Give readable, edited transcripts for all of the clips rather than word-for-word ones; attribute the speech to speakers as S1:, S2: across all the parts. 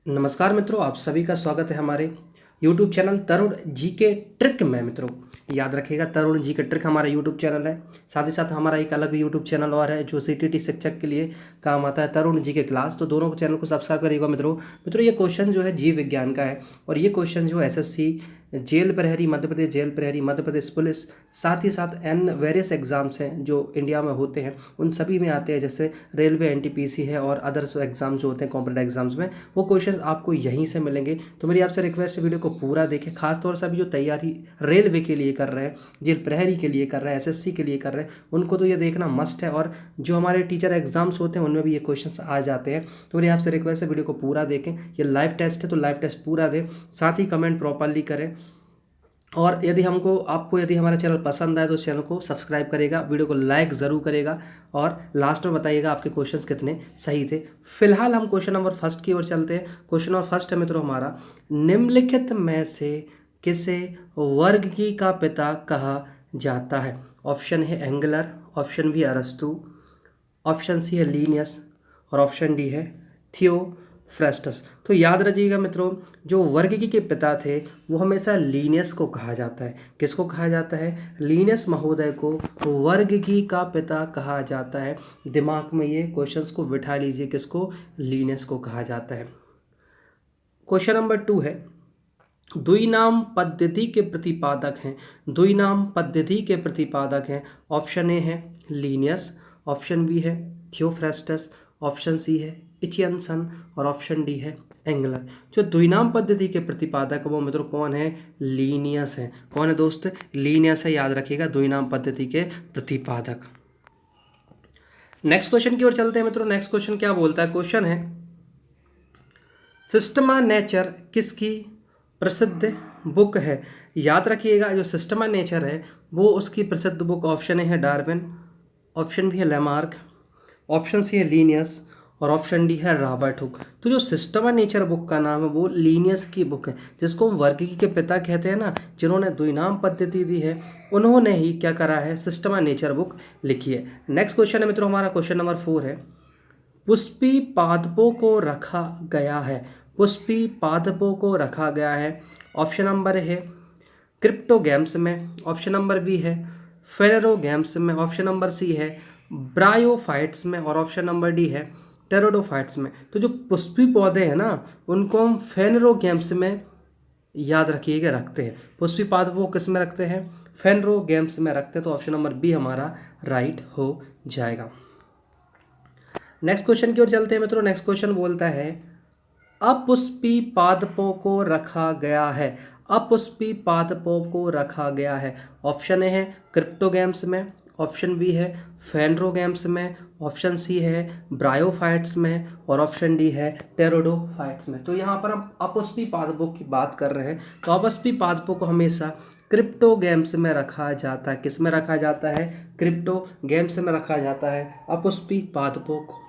S1: नमस्कार मित्रों, आप सभी का स्वागत है हमारे YouTube चैनल तरुण जी के ट्रिक में। मित्रों याद रखिएगा, तरुण जी के ट्रिक हमारा YouTube चैनल है। साथ ही साथ हमारा एक अलग YouTube चैनल और है जो CTT शिक्षक के लिए काम आता है, तरुण जी के क्लास। तो दोनों चैनल को सब्सक्राइब करिएगा मित्रों। ये क्वेश्चन जो है जीव विज्ञान का है और ये क्वेश्चन जो SSC जेल प्रहरी मध्य प्रदेश, जेल प्रहरी मध्य प्रदेश पुलिस, साथ ही साथ एन वेरियस एग्ज़ाम्स हैं जो इंडिया में होते हैं, उन सभी में आते हैं। जैसे रेलवे, NTPC है और अदर्स एग्जाम जो होते हैं कॉम्पिटेटिव एग्जाम्स में, वो क्वेश्चंस आपको यहीं से मिलेंगे। तो मेरी आपसे रिक्वेस्ट है, वीडियो को पूरा देखें। खासतौर से अभी जो तैयारी रेलवे के लिए कर रहे हैं, जेल प्रहरी के लिए कर रहे हैं, SSC के लिए कर रहे हैं, उनको तो ये देखना मस्ट है। और जो हमारे टीचर एग्जाम्स होते हैं उनमें भी ये क्वेश्चंस आ जाते हैं। तो मेरी आपसे रिक्वेस्ट है, वीडियो को पूरा देखें। ये लाइव टेस्ट है तो लाइव टेस्ट पूरा दें, साथ ही कमेंट प्रॉपरली करें। और यदि यदि हमारा चैनल पसंद आए तो इस चैनल को सब्सक्राइब करेगा, वीडियो को लाइक ज़रूर करेगा और लास्ट में बताइएगा आपके क्वेश्चंस कितने सही थे। फिलहाल हम क्वेश्चन नंबर फर्स्ट की ओर चलते हैं। क्वेश्चन नंबर फर्स्ट है मित्रों हमारा, निम्नलिखित में से किसे वर्गिकी का पिता कहा जाता है? ऑप्शन है एंगलर, ऑप्शन बी अरस्तु, ऑप्शन सी है लीनियस और ऑप्शन डी है थियोफ्रेस्टस। तो याद रखिएगा मित्रों, जो वर्गिकी के पिता थे वो हमेशा लीनियस को कहा जाता है। किसको कहा जाता है? लीनियस महोदय को वर्गिकी का पिता कहा जाता है। दिमाग में ये क्वेश्चंस को बिठा लीजिए, किसको? लीनियस को कहा जाता है। क्वेश्चन नंबर 2 है, द्विनाम पद्धति के प्रतिपादक हैं। द्विनाम पद्धति के प्रतिपादक हैं। ऑप्शन ए है लीनियस, ऑप्शन बी है थियोफ्रेस्टस, ऑप्शन सी है इचियनसन और ऑप्शन डी है एंगलर। जो द्विनाम पद्धति के प्रतिपादक वो मित्रों कौन है? लीनियस है। कौन है दोस्त? लीनियस है, याद रखिएगा, द्विनाम पद्धति के प्रतिपादक। नेक्स्ट क्वेश्चन की ओर चलते हैं मित्रों। नेक्स्ट क्वेश्चन क्या बोलता है? क्वेश्चन है, सिस्टमा नेचर किसकी प्रसिद्ध बुक है? याद रखिएगा, जो सिस्टमा नेचर है वो उसकी प्रसिद्ध बुक, ऑप्शन ए है डार्विन, ऑप्शन बी है लेमार्क, ऑप्शन सी है लीनियस और ऑप्शन डी है रॉबर्ट हुक। तो जो सिस्टमा नेचर बुक का नाम है वो लीनियस की बुक है, जिसको हम वर्गिकी के पिता कहते हैं ना, जिन्होंने द्विनाम पद्धति दी है, उन्होंने ही क्या करा है? सिस्टमा नेचर बुक लिखी है। नेक्स्ट क्वेश्चन है मित्रों हमारा, क्वेश्चन नंबर 4 है, पुष्पी पादपों को रखा गया है। पुष्पी पादपों को रखा गया है। ऑप्शन नंबर है क्रिप्टोगैम्स में, ऑप्शन नंबर बी है फेनेरोगैम्स में, ऑप्शन नंबर सी है ब्रायोफाइट्स में और ऑप्शन नंबर डी है टेरोडोफाइट्स में। तो जो पुष्पी पौधे हैं ना, उनको हम फेनेरोगैम्स में याद रखिएगा रखते हैं। पुष्पी पादपों किस में रखते हैं? फेनेरोगैम्स में रखते हैं। तो ऑप्शन नंबर बी हमारा राइट हो जाएगा। नेक्स्ट क्वेश्चन की ओर चलते हैं मित्रों। नेक्स्ट क्वेश्चन बोलता है, अपुष्पी पादपों को रखा गया है। अपुष्पी पादपों को रखा गया है। ऑप्शन ए है क्रिप्टोगैम्स में, ऑप्शन बी है फेनरोगैम्स में, ऑप्शन सी है ब्रायोफाइट्स में और ऑप्शन डी है टेरोडोफाइट्स में। तो यहाँ पर हम अपुष्पी पादपों की बात कर रहे हैं। तो अपुष्पी पादपों को हमेशा क्रिप्टोगैम्स में रखा जाता है। किस में रखा जाता है? क्रिप्टोगैम्स में रखा जाता है अपुष्पी पादपों को।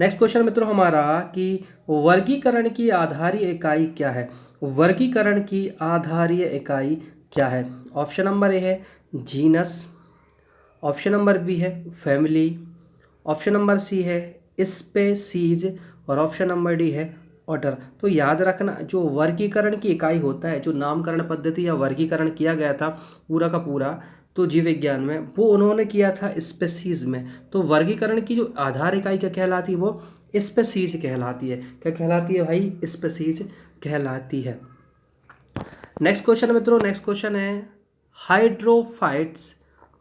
S1: नेक्स्ट क्वेश्चन मित्रों हमारा, कि वर्गीकरण की आधारीय इकाई क्या है? वर्गीकरण की आधारीय इकाई क्या है? ऑप्शन नंबर ए है जीनस, ऑप्शन नंबर बी है फैमिली, ऑप्शन नंबर सी है स्पेसीज और ऑप्शन नंबर डी है ऑर्डर। तो याद रखना, जो वर्गीकरण की इकाई होता है, जो नामकरण पद्धति या वर्गीकरण किया गया था पूरा का पूरा तो जीव विज्ञान में, वो उन्होंने किया था स्पेसीज में। तो वर्गीकरण की जो आधार इकाई क्या कहलाती है? वो स्पेसीज कहलाती है। क्या कहलाती है भाई? स्पेसीज कहलाती है। नेक्स्ट क्वेश्चन मित्रों, नेक्स्ट क्वेश्चन है, हाइड्रोफाइट्स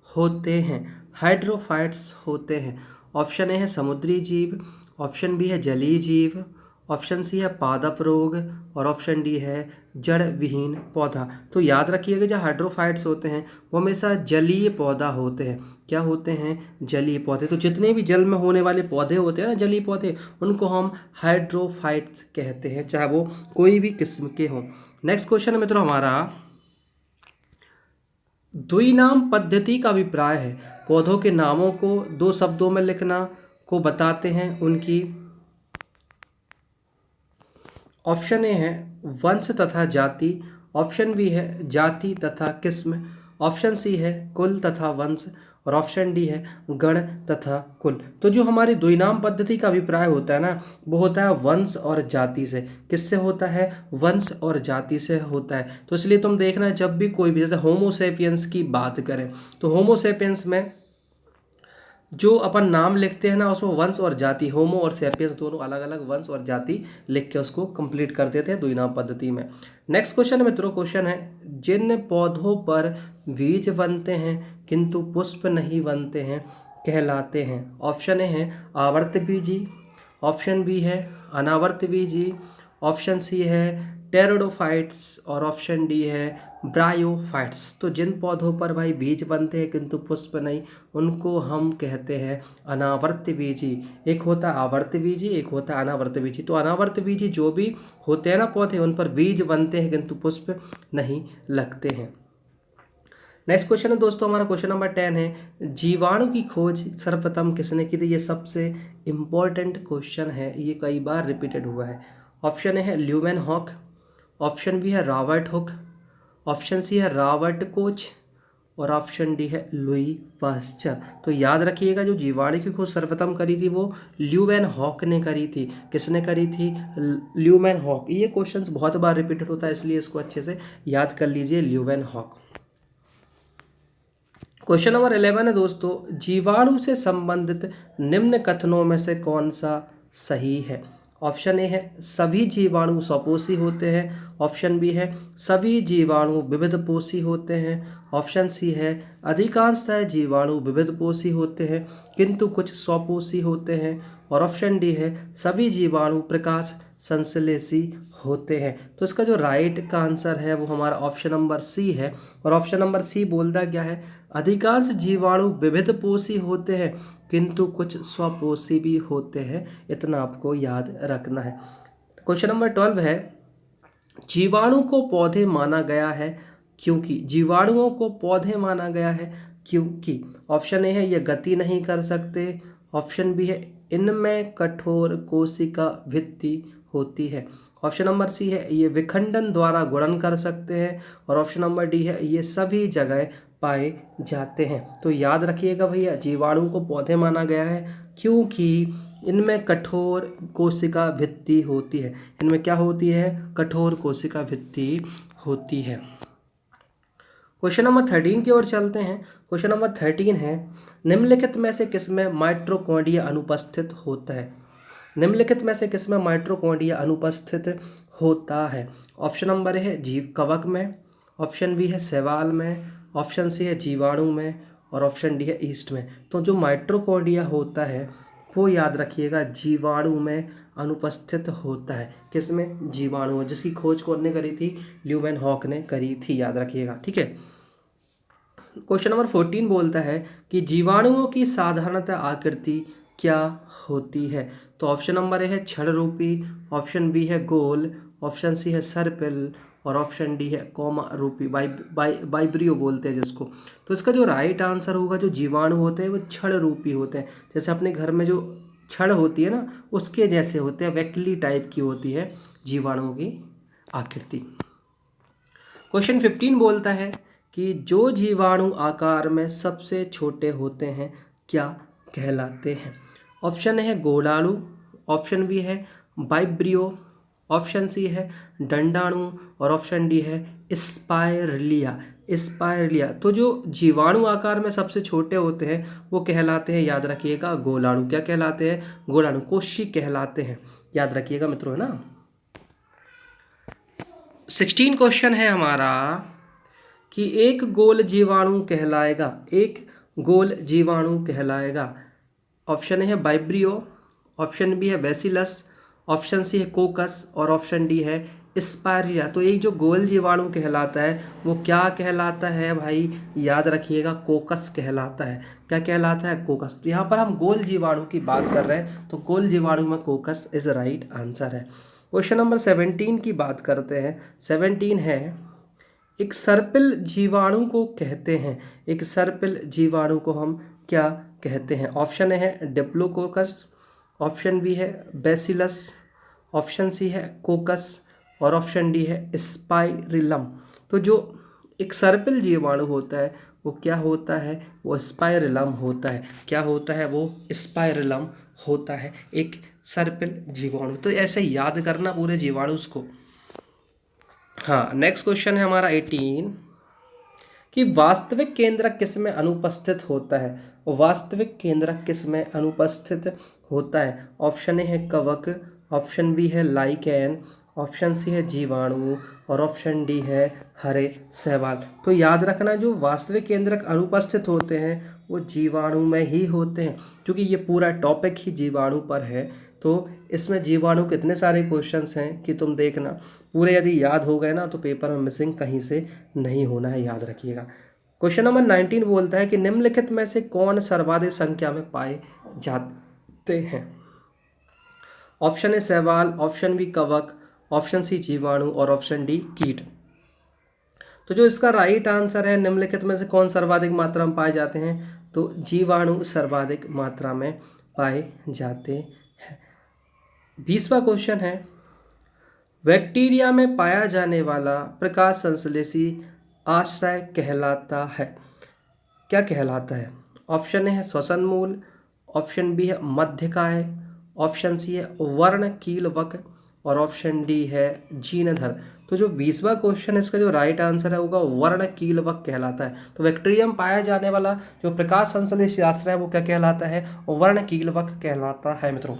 S1: होते हैं। हाइड्रोफाइट्स होते हैं। ऑप्शन ए है समुद्री जीव, ऑप्शन बी है जलीय जीव, ऑप्शन सी है पादप रोग और ऑप्शन डी है जड़ विहीन पौधा। तो याद रखिएगा, जो हाइड्रोफाइट्स होते हैं वो हमेशा जलीय पौधा होते हैं। क्या होते हैं? जलीय पौधे। तो जितने भी जल में होने वाले पौधे होते हैं ना, जलीय पौधे, उनको हम हाइड्रोफाइट्स कहते हैं, चाहे वो कोई भी किस्म के हों। नेक्स्ट क्वेश्चन है मित्रों हमारा, द्विनाम पद्धति का अभिप्राय है। पौधों के नामों को 2 शब्दों में लिखना को बताते हैं उनकी। ऑप्शन ए है वंश तथा जाति, ऑप्शन बी है जाति तथा किस्म, ऑप्शन सी है कुल तथा वंश, और ऑप्शन डी है गण तथा कुल। तो जो हमारी द्विनाम पद्धति का अभिप्राय होता है ना, वो होता है वंश और जाति से। किससे होता है? वंश और जाति से होता है। तो इसलिए तुम देखना, जब भी कोई भी, जैसे होमोसेपियंस की बात करें तो होमोसेपियंस में जो अपन नाम लिखते हैं ना, उसमें वंश और जाति, होमो और सेपियंस दोनों अलग अलग वंश और जाति लिख के उसको कंप्लीट कर देते हैं द्विनाम पद्धति में। नेक्स्ट क्वेश्चन मित्रों, क्वेश्चन है जिन पौधों पर बीज बनते हैं किंतु पुष्प नहीं बनते हैं कहलाते हैं। ऑप्शन ए है आवर्त बीजी, ऑप्शन बी है अनावर्त बीजी, ऑप्शन सी है टेरिडोफाइट्स और ऑप्शन डी है ब्रायोफाइट्स। तो जिन पौधों पर भाई बीज बनते हैं किंतु पुष्प नहीं, उनको हम कहते हैं अनावर्त बीजी। एक होता है आवर्त बीजी, एक होता है अनावर्त बीजी। तो अनावर्त बीजी जो भी होते हैं ना पौधे, उन पर बीज बनते हैं किंतु पुष्प नहीं लगते हैं। नेक्स्ट क्वेश्चन है दोस्तों हमारा, क्वेश्चन नंबर 10 है जीवाणु की खोज सर्वप्रथम किसने की थी। ये सबसे इम्पोर्टेंट क्वेश्चन है, ये कई बार रिपीटेड हुआ है। ऑप्शन ए है ल्यूमेनहॉक, ऑप्शन बी है रॉबर्ट हुक, ऑप्शन सी है रॉबर्ट कोच और ऑप्शन डी है लुई पास्चर। तो याद रखिएगा, जो जीवाणु की खोज सर्वप्रथम करी थी वो ल्यूमेनहॉक ने करी थी। किसने करी थी? ल्यूमेनहॉक। ये क्वेश्चन बहुत बार रिपीटेड होता है, इसलिए इसको अच्छे से याद कर लीजिए, ल्यूमेनहॉक। क्वेश्चन नंबर 11 है दोस्तों, जीवाणु से संबंधित निम्न कथनों में से कौन सा सही है। ऑप्शन ए है सभी जीवाणु स्वपोषी होते हैं, ऑप्शन बी है सभी जीवाणु विविधपोषी होते हैं, ऑप्शन सी है अधिकांशतः जीवाणु विविधपोषी होते हैं किंतु कुछ स्वपोषी होते हैं, और ऑप्शन डी है सभी जीवाणु प्रकाश संश्लेषी होते हैं। तो इसका जो राइट का आंसर है वो हमारा ऑप्शन नंबर सी है। और ऑप्शन नंबर सी बोलता क्या है? अधिकांश जीवाणु विविधपोषी होते हैं किंतु कुछ स्वपोषी भी होते हैं। इतना आपको याद रखना है। क्वेश्चन नंबर 12 है जीवाणु को पौधे माना गया है क्योंकि। जीवाणुओं को पौधे माना गया है क्योंकि। ऑप्शन ए है ये गति नहीं कर सकते, ऑप्शन बी है इनमें कठोर कोशिका भित्ति होती है, ऑप्शन नंबर सी है ये विखंडन द्वारा गुणन कर सकते हैं, और ऑप्शन नंबर डी है ये सभी जगह पाए जाते हैं। तो याद रखिएगा भैया, जीवाणु को पौधे माना गया है क्योंकि इनमें कठोर कोशिका भित्ति होती है। इनमें क्या होती है? कठोर कोशिका भित्ति होती है। क्वेश्चन नंबर 13 की ओर चलते हैं। क्वेश्चन नंबर 13 है निम्नलिखित में से किसमें माइटोकॉन्ड्रिया अनुपस्थित होता है। निम्नलिखित में से किसमें माइटोकॉन्ड्रिया अनुपस्थित होता है। ऑप्शन नंबर है जीव कवक में, ऑप्शन बी है शैवाल में, ऑप्शन सी है जीवाणु में, और ऑप्शन डी है ईस्ट में। तो जो माइटोकॉन्ड्रिया होता है वो याद रखिएगा जीवाणु में अनुपस्थित होता है। किसमें? जीवाणु में, जिसकी खोज कौन ने करी थी? ल्यूमेनहॉक ने करी थी, याद रखिएगा, ठीक है। क्वेश्चन नंबर 14 बोलता है कि जीवाणुओं की साधारणतः आकृति क्या होती है। तो ऑप्शन नंबर ए है छड़ रूपी, ऑप्शन बी है गोल, ऑप्शन सी है सर्पिल, और ऑप्शन डी है कौमा रूपी, वाइब्रियो बोलते हैं जिसको। तो इसका जो राइट आंसर होगा, जो जीवाणु होते हैं वो छड़ रूपी होते हैं। जैसे अपने घर में जो छड़ होती है ना, उसके जैसे होते हैं, वैक्ली टाइप की होती है जीवाणुओं की आकृति। क्वेश्चन 15 बोलता है कि जो जीवाणु आकार में सबसे छोटे होते हैं क्या कहलाते हैं। ऑप्शन ए है गोलाणु, ऑप्शन बी है वाइब्रियो, ऑप्शन सी है दंडाणु, और ऑप्शन डी है स्पाइरलिया। स्पाइरलिया। तो जो जीवाणु आकार में सबसे छोटे होते हैं वो कहलाते हैं, याद रखिएगा, गोलाणु। क्या कहलाते हैं? गोलाणु, कोशी कहलाते हैं, याद रखिएगा मित्रों, है ना। 16 क्वेश्चन है हमारा कि एक गोल जीवाणु कहलाएगा, एक गोल जीवाणु कहलाएगा। ऑप्शन है वाइब्रियो, ऑप्शन बी है बैसिलस, ऑप्शन सी है कोकस, और ऑप्शन डी है स्पाइरिया। तो एक जो गोल जीवाणु कहलाता है वो क्या कहलाता है भाई? याद रखिएगा, कोकस कहलाता है। क्या कहलाता है? कोकस। तो यहाँ पर हम गोल जीवाणु की बात कर रहे हैं, तो गोल जीवाणु में कोकस इज राइट आंसर है। क्वेश्चन नंबर 17 की बात करते हैं। 17 है एक सर्पिल जीवाणु को कहते हैं, एक सर्पिल जीवाणु को हम क्या कहते हैं। ऑप्शन ए है डिप्लोकोकस, ऑप्शन बी है बैसिलस, ऑप्शन सी है कोकस, और ऑप्शन डी है स्पाइरिलम। तो जो एक सर्पिल जीवाणु होता है वो क्या होता है, वो स्पाइरलम होता है। क्या होता है, वो स्पाइरलम होता है, एक सर्पिल जीवाणु। तो ऐसे याद करना पूरे जीवाणु को। हाँ, नेक्स्ट क्वेश्चन है हमारा 18 कि वास्तविक केंद्रक किस में अनुपस्थित होता है। वास्तविक केंद्रक किस में अनुपस्थित होता है। ऑप्शन ए है कवक, ऑप्शन बी है लाइकेन, ऑप्शन सी है जीवाणु और ऑप्शन डी है हरे शैवाल। तो याद रखना, जो वास्तविक केंद्रक अनुपस्थित होते हैं वो जीवाणु में ही होते हैं, क्योंकि ये पूरा टॉपिक ही जीवाणु पर है। तो इसमें जीवाणु कितने सारे क्वेश्चंस हैं कि तुम देखना, पूरे यदि याद हो गए ना तो पेपर में मिसिंग कहीं से नहीं होना है, याद रखिएगा। क्वेश्चन नंबर 19 बोलता है कि निम्नलिखित में से कौन सर्वाधिक संख्या में पाए जाते हैं। ऑप्शन ए शैवाल, ऑप्शन बी कवक, ऑप्शन सी जीवाणु और ऑप्शन डी कीट। तो जो इसका राइट आंसर है, निम्नलिखित में से कौन सर्वाधिक मात्रा में पाए जाते हैं, तो जीवाणु सर्वाधिक मात्रा में पाए जाते हैं। 20वां क्वेश्चन है, बैक्टीरिया में पाया जाने वाला प्रकाश संश्लेषी आश्रय कहलाता है, क्या कहलाता है। ऑप्शन ए है श्वसन मूल, ऑप्शन बी है मध्यकाय, ऑप्शन सी है वर्णकीलवक और ऑप्शन डी है जीनधर। तो जो 20वां क्वेश्चन है, इसका जो राइट आंसर है होगा वर्णकीलवक कहलाता है। तो बैक्टीरिया में पाया जाने वाला जो प्रकाश संश्लेषी आश्रय है वो क्या कहलाता है, वर्णकीलवक कहलाता है मित्रों।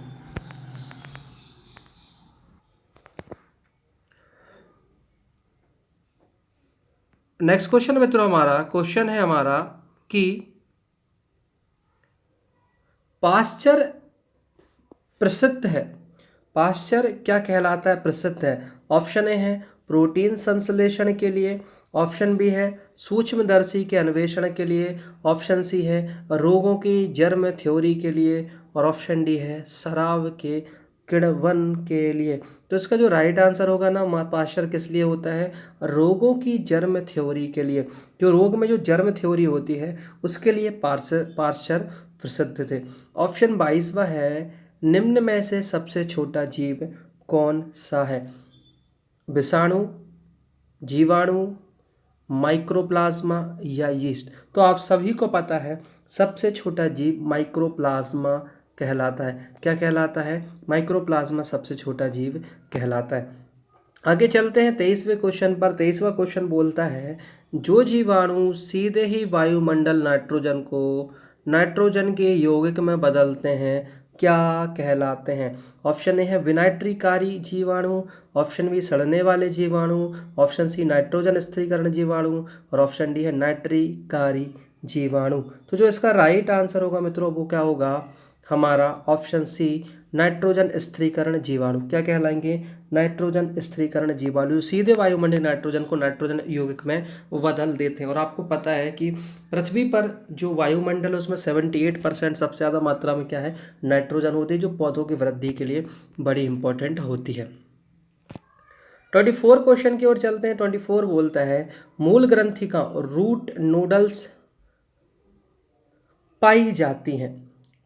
S1: नेक्स्ट क्वेश्चन मित्रों, हमारा क्वेश्चन है हमारा कि पाश्चर प्रसिद्ध है, पाश्चर क्या कहलाता है, प्रसिद्ध है। ऑप्शन ए है प्रोटीन संश्लेषण के लिए, ऑप्शन बी है सूक्ष्मदर्शी के अन्वेषण के लिए, ऑप्शन सी है रोगों की जर्म थ्योरी के लिए और ऑप्शन डी है शराब के किण्वन के लिए। तो इसका जो राइट आंसर होगा ना, पाश्चर किस लिए होता है, रोगों की जर्म थ्योरी के लिए। जो रोग में जो जर्म थ्योरी होती है उसके लिए पाश्चर प्रसिद्ध थे। ऑप्शन 22वां है, निम्न में से सबसे छोटा जीव कौन सा है। विषाणु, जीवाणु, माइक्रोप्लाज्मा या यीस्ट। तो आप सभी को पता है सबसे छोटा जीव माइक्रोप्लाज्मा कहलाता है। क्या कहलाता है, माइक्रोप्लाज्मा सबसे छोटा जीव कहलाता है। आगे चलते हैं 23वें क्वेश्चन पर। 23वां क्वेश्चन बोलता है, जो जीवाणु सीधे ही वायुमंडल नाइट्रोजन को नाइट्रोजन के यौगिक में बदलते हैं क्या कहलाते हैं। ऑप्शन ए है विनाइट्रीकारी जीवाणु, ऑप्शन बी सड़ने वाले जीवाणु, ऑप्शन सी नाइट्रोजन स्थिरीकरण जीवाणु और ऑप्शन डी है नाइट्रीकारी जीवाणु। तो जो इसका राइट आंसर होगा मित्रों वो क्या होगा, हमारा ऑप्शन सी नाइट्रोजन स्थिरीकरण जीवाणु। क्या कहलाएंगे, नाइट्रोजन स्थिरीकरण जीवाणु। सीधे वायुमंडलीय नाइट्रोजन को नाइट्रोजन यौगिक में बदल देते हैं। और आपको पता है कि पृथ्वी पर जो वायुमंडल है उसमें 78% सबसे ज़्यादा मात्रा में क्या है, नाइट्रोजन होती है, जो पौधों की वृद्धि के लिए बड़ी इंपॉर्टेंट होती है। 24 क्वेश्चन की ओर चलते हैं। 24 बोलता है, मूल ग्रंथिका रूट नोडल्स पाई जाती हैं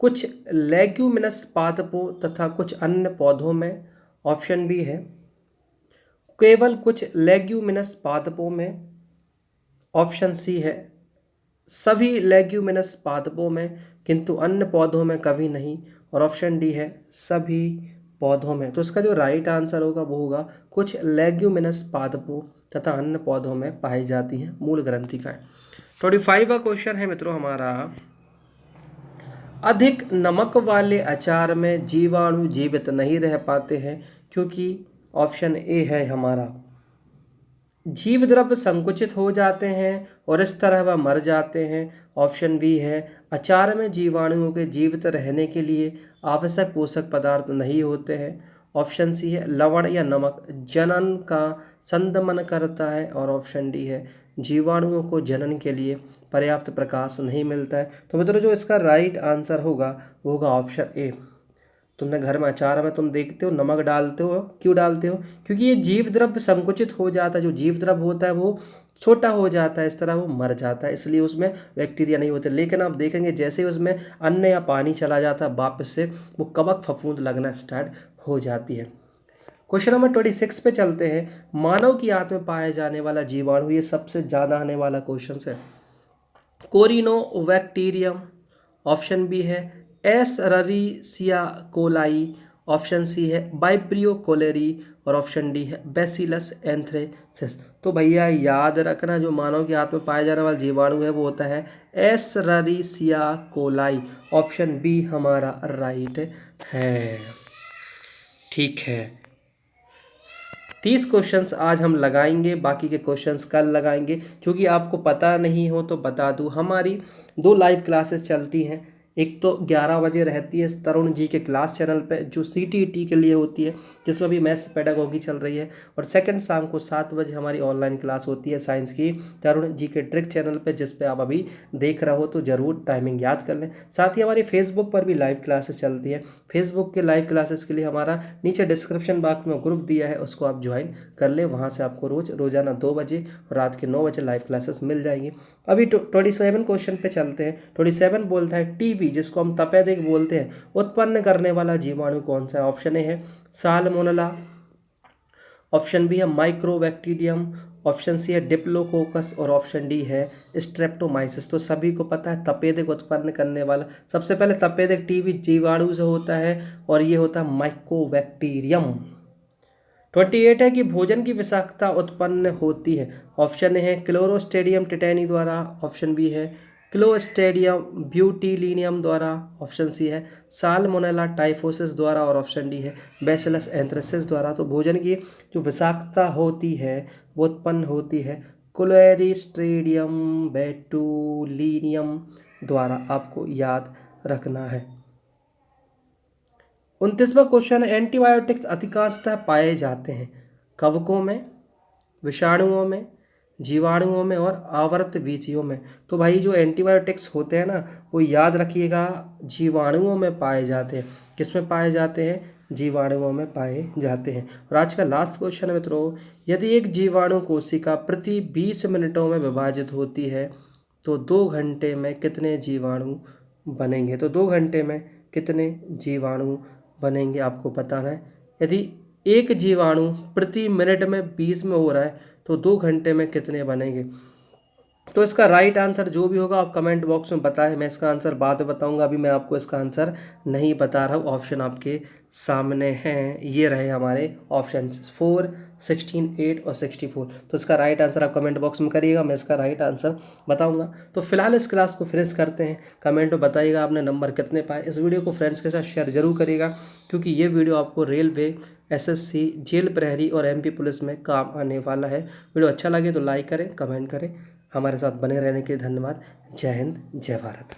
S1: कुछ लेग्यूमिनस पादपों तथा कुछ अन्य पौधों में। ऑप्शन बी है केवल कुछ लेग्यूमिनस पादपों में, ऑप्शन सी है सभी लेग्यूमिनस पादपों में किंतु अन्य पौधों में कभी नहीं और ऑप्शन डी है सभी पौधों में। तो इसका जो राइट आंसर होगा वो होगा कुछ लेग्यूमिनस पादपों तथा अन्य पौधों में पाई जाती हैं मूल ग्रंथिकाएं। 25वां क्वेश्चन है मित्रों हमारा, अधिक नमक वाले अचार में जीवाणु जीवित नहीं रह पाते हैं क्योंकि ऑप्शन ए है हमारा जीव द्रव्य संकुचित हो जाते हैं और इस तरह वह मर जाते हैं। ऑप्शन बी है अचार में जीवाणुओं के जीवित रहने के लिए आवश्यक पोषक पदार्थ नहीं होते हैं। ऑप्शन सी है लवण या नमक जनन का संदमन करता है और ऑप्शन डी है जीवाणुओं को जनन के लिए पर्याप्त प्रकाश नहीं मिलता है। तो मित्रों जो इसका राइट आंसर होगा वो होगा ऑप्शन ए। तुमने घर में अचार में तुम देखते हो नमक डालते हो, क्यों डालते हो, क्योंकि ये जीव द्रव्य संकुचित हो जाता है। जो जीव द्रव्य होता है वो छोटा हो जाता है, इस तरह वो मर जाता है, इसलिए उसमें बैक्टीरिया नहीं होते। लेकिन आप देखेंगे जैसे ही उसमें अन्न या पानी चला जाता है वापस से वो कवक फफूंद लगना स्टार्ट हो जाती है। क्वेश्चन नंबर 26 पे चलते हैं। मानव की आंत में पाया जाने वाला जीवाणु, ये सबसे ज़्यादा आने वाला क्वेश्चन है। कोरिनोबैक्टीरियम, ऑप्शन बी है एसररीसिया कोलाई, ऑप्शन सी है वाइब्रियो कोलेरी और ऑप्शन डी है बैसिलस एंथ्रेसिस। तो भैया याद रखना, जो मानव के हाथ में पाया जाने वाला जीवाणु है वो होता है एसररीसिया कोलाई। ऑप्शन बी हमारा राइट है। ठीक है, 30 क्वेश्चंस आज हम लगाएंगे, बाकी के क्वेश्चंस कल लगाएंगे। क्योंकि आपको पता नहीं हो तो बता दूं, हमारी 2 लाइव क्लासेस चलती हैं। एक तो 11 बजे रहती है तरुण जी के क्लास चैनल पे, जो CTET के लिए होती है, जिसमें भी मैथ्स पेडागोगी चल रही है। और सेकंड शाम को 7 बजे हमारी ऑनलाइन क्लास होती है साइंस की, तरुण जी के ट्रिक चैनल पे, जिस पे आप अभी देख रहे हो, तो ज़रूर टाइमिंग याद कर लें। साथ ही हमारी फेसबुक पर भी लाइव क्लासेस चलती है। फेसबुक के लाइव क्लासेस के लिए हमारा नीचे डिस्क्रिप्शन बॉक्स में ग्रुप दिया है, उसको आप ज्वाइन कर ले। वहाँ से आपको रोजाना 2 बजे और रात के 9 बजे लाइव क्लासेस मिल जाएंगी। अभी 27 क्वेश्चन पे चलते हैं। 27 बोलता है टीबी, जिसको हम तपेदिक बोलते हैं, उत्पन्न करने वाला जीवाणु कौन सा है? ऑप्शन ए है साल्मोनेला, ऑप्शन बी है माइक्रोबैक्टीरियम, ऑप्शन सी है डिप्लोकोकस और ऑप्शन डी है स्ट्रेप्टोमाइसिस। तो सभी को पता है तपेदिक उत्पन्न करने वाला, सबसे पहले तपेदिक टीबी जीवाणु से होता है और ये होता है माइकोबैक्टीरियम। 28 है कि भोजन की विषाक्तता उत्पन्न होती है। ऑप्शन ए है क्लोरोस्टेडियम टिटेनी द्वारा, ऑप्शन बी है क्लोस्टेडियम ब्यूटीलिनियम द्वारा, ऑप्शन सी है साल्मोनेला टाइफोसिस द्वारा और ऑप्शन डी है बैसिलस एंथ्रेसिस द्वारा। तो भोजन की जो विषाक्तता होती है वो उत्पन्न होती है क्लोस्ट्रीडियम बैटुलिनियम द्वारा, आपको याद रखना है। 29वां क्वेश्चन, एंटीबायोटिक्स अधिकांशतः पाए जाते हैं कवकों में, विषाणुओं में, जीवाणुओं में और आवर्तबीजियों में। तो भाई जो एंटीबायोटिक्स होते हैं ना, वो याद रखिएगा जीवाणुओं में पाए जाते हैं। किस में पाए जाते हैं? जीवाणुओं में पाए जाते हैं। और आज का लास्ट क्वेश्चन है मित्रों, यदि एक जीवाणु कोशिका प्रति 20 मिनटों में विभाजित होती है तो 2 घंटे में कितने जीवाणु बनेंगे? तो 2 घंटे में कितने जीवाणु बनेंगे आपको बताना है। यदि एक जीवाणु प्रति मिनट में 20 में हो रहा है तो 2 घंटे में कितने बनेंगे? तो इसका राइट आंसर जो भी होगा आप कमेंट बॉक्स में बताएं, मैं इसका आंसर बाद में बताऊंगा, अभी मैं आपको इसका आंसर नहीं बता रहा हूँ। ऑप्शन आपके सामने हैं, ये रहे हमारे ऑप्शन 4, 16, 8 और 64। तो इसका राइट आंसर आप कमेंट बॉक्स में करिएगा, मैं इसका राइट आंसर बताऊंगा। तो फिलहाल इस क्लास को फिनिश करते हैं। कमेंट में बताइएगा आपने नंबर कितने पाए। इस वीडियो को फ्रेंड्स के साथ शेयर जरूर करिएगा, क्योंकि ये वीडियो आपको रेलवे, SSC, जेल प्रहरी और MP पुलिस में काम आने वाला है। वीडियो अच्छा लगे तो लाइक करें, कमेंट करें। हमारे साथ बने रहने के लिए धन्यवाद। जय हिंद, जय भारत।